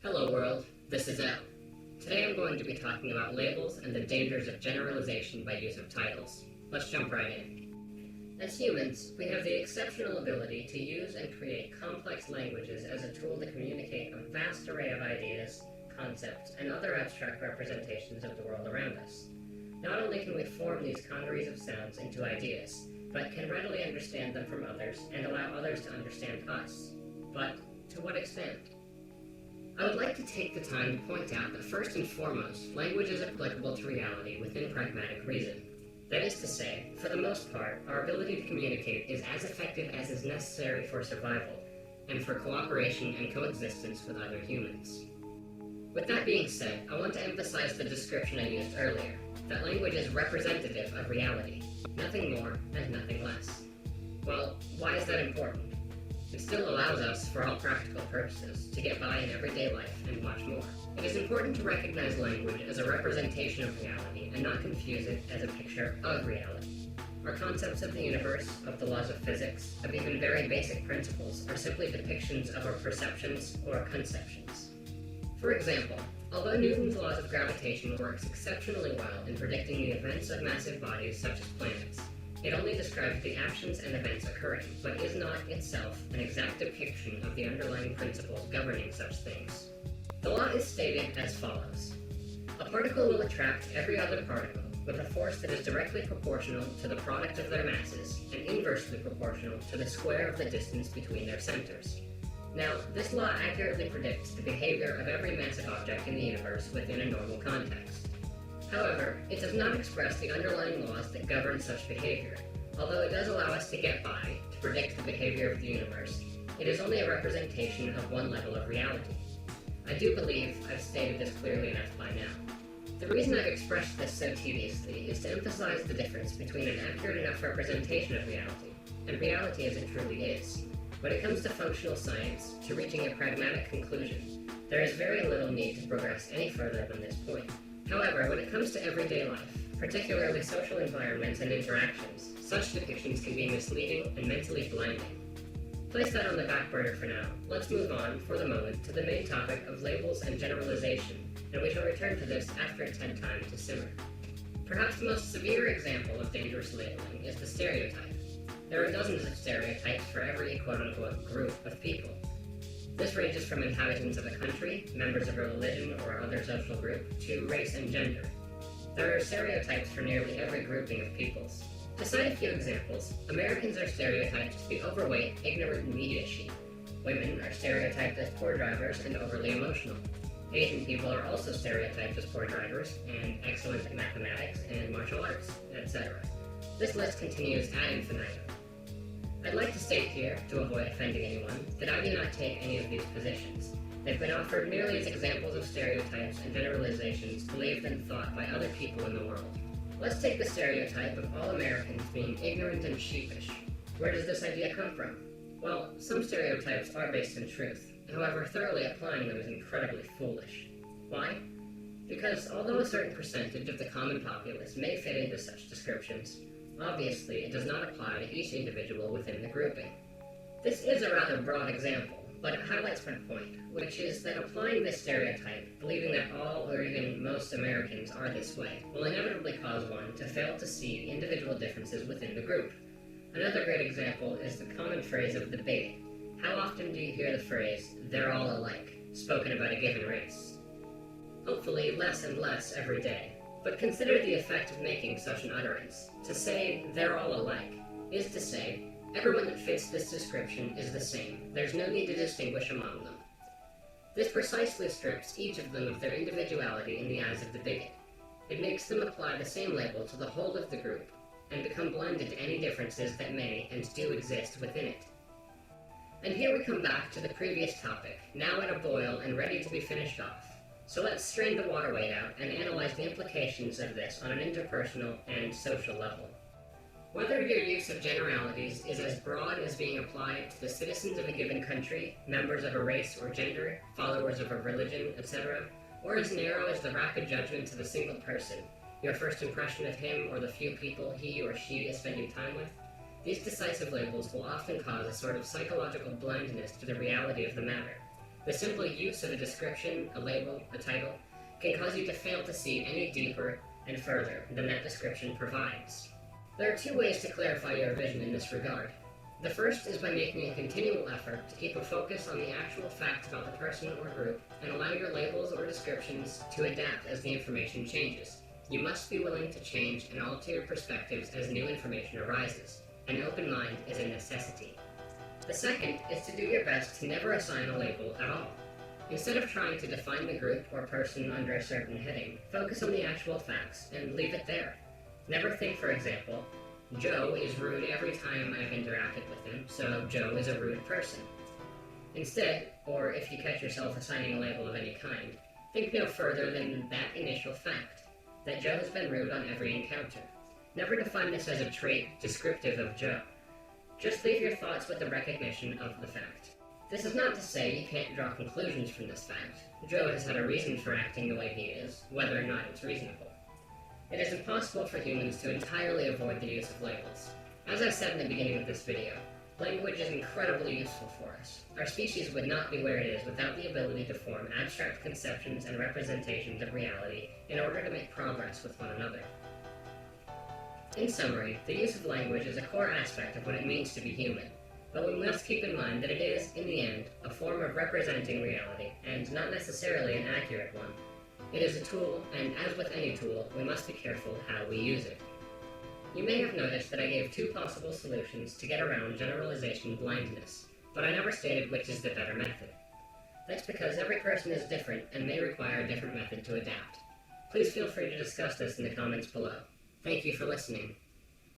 Hello world, this is El. Today I'm going to be talking about labels and the dangers of generalization by use of titles. Let's jump right in. As humans, we have the exceptional ability to use and create complex languages as a tool to communicate a vast array of ideas, concepts, and other abstract representations of the world around us. Not only can we form these congeries of sounds into ideas, but can readily understand them from others and allow others to understand us. But to what extent? I would like to take the time to point out that first and foremost, language is applicable to reality within pragmatic reason. That is to say, for the most part, our ability to communicate is as effective as is necessary for survival, and for cooperation and coexistence with other humans. With that being said, I want to emphasize the description I used earlier, that language is representative of reality, nothing more and nothing less. Well, why is that important? It still allows us, for all practical purposes, to get by in everyday life and much more. It is important to recognize language as a representation of reality and not confuse it as a picture of reality. Our concepts of the universe, of the laws of physics, of even very basic principles are simply depictions of our perceptions or conceptions. For example, although Newton's laws of gravitation works exceptionally well in predicting the events of massive bodies such as planets, it only describes the actions and events occurring, but is not itself an exact depiction of the underlying principles governing such things. The law is stated as follows. A particle will attract every other particle with a force that is directly proportional to the product of their masses and inversely proportional to the square of the distance between their centers. Now, this law accurately predicts the behavior of every massive object in the universe within a normal context. However, it does not express the underlying laws that govern such behavior. Although it does allow us to get by, to predict the behavior of the universe, it is only a representation of one level of reality. I do believe I've stated this clearly enough by now. The reason I've expressed this so tediously is to emphasize the difference between an accurate enough representation of reality and reality as it truly is. When it comes to functional science, to reaching a pragmatic conclusion, there is very little need to progress any further than this point. However, when it comes to everyday life, particularly social environments and interactions, such depictions can be misleading and mentally blinding. Place that on the back burner for now. Let's move on, for the moment, to the main topic of labels and generalization, and we shall return to this after it's had time to simmer. Perhaps the most severe example of dangerous labeling is the stereotype. There are dozens of stereotypes for every quote-unquote group of people. This ranges from inhabitants of a country, members of a religion or other social group, to race and gender. There are stereotypes for nearly every grouping of peoples. To cite a few examples, Americans are stereotyped to be overweight, ignorant media sheep. Women are stereotyped as poor drivers and overly emotional. Asian people are also stereotyped as poor drivers and excellent at mathematics and martial arts, etc. This list continues ad infinitum. I'd like to state here, to avoid offending anyone, that I do not take any of these positions. They've been offered merely as examples of stereotypes and generalizations believed and thought by other people in the world. Let's take the stereotype of all Americans being ignorant and sheepish. Where does this idea come from? Well, some stereotypes are based in truth. However, thoroughly applying them is incredibly foolish. Why? Because although a certain percentage of the common populace may fit into such descriptions, obviously, it does not apply to each individual within the grouping. This is a rather broad example, but it highlights my point, which is that applying this stereotype, believing that all or even most Americans are this way, will inevitably cause one to fail to see the individual differences within the group. Another great example is the common phrase of debate. How often do you hear the phrase, "they're all alike," spoken about a given race? Hopefully less and less every day. But consider the effect of making such an utterance. To say, "they're all alike," is to say, everyone that fits this description is the same. There's no need to distinguish among them. This precisely strips each of them of their individuality in the eyes of the bigot. It makes them apply the same label to the whole of the group, and become blinded to any differences that may and do exist within it. And here we come back to the previous topic, now at a boil and ready to be finished off. So let's strain the water weight out and analyze the implications of this on an interpersonal and social level. Whether your use of generalities is as broad as being applied to the citizens of a given country, members of a race or gender, followers of a religion, etc., or as narrow as the rapid judgment of a single person, your first impression of him or the few people he or she is spending time with, these decisive labels will often cause a sort of psychological blindness to the reality of the matter. The simple use of a description, a label, a title, can cause you to fail to see any deeper and further than that description provides. There are two ways to clarify your vision in this regard. The first is by making a continual effort to keep a focus on the actual facts about the person or group and allow your labels or descriptions to adapt as the information changes. You must be willing to change and alter your perspectives as new information arises. An open mind is a necessity. The second is to do your best to never assign a label at all. Instead of trying to define the group or person under a certain heading, focus on the actual facts and leave it there. Never think, for example, Joe is rude every time I've interacted with him, so Joe is a rude person. Instead, or if you catch yourself assigning a label of any kind, think no further than that initial fact, that Joe has been rude on every encounter. Never define this as a trait descriptive of Joe. Just leave your thoughts with the recognition of the fact. This is not to say you can't draw conclusions from this fact. Joe has had a reason for acting the way he is, whether or not it's reasonable. It is impossible for humans to entirely avoid the use of labels. As I said in the beginning of this video, language is incredibly useful for us. Our species would not be where it is without the ability to form abstract conceptions and representations of reality in order to make progress with one another. In summary, the use of language is a core aspect of what it means to be human, but we must keep in mind that it is, in the end, a form of representing reality, and not necessarily an accurate one. It is a tool, and as with any tool, we must be careful how we use it. You may have noticed that I gave two possible solutions to get around generalization blindness, but I never stated which is the better method. That's because every person is different and may require a different method to adapt. Please feel free to discuss this in the comments below. Thank you for listening.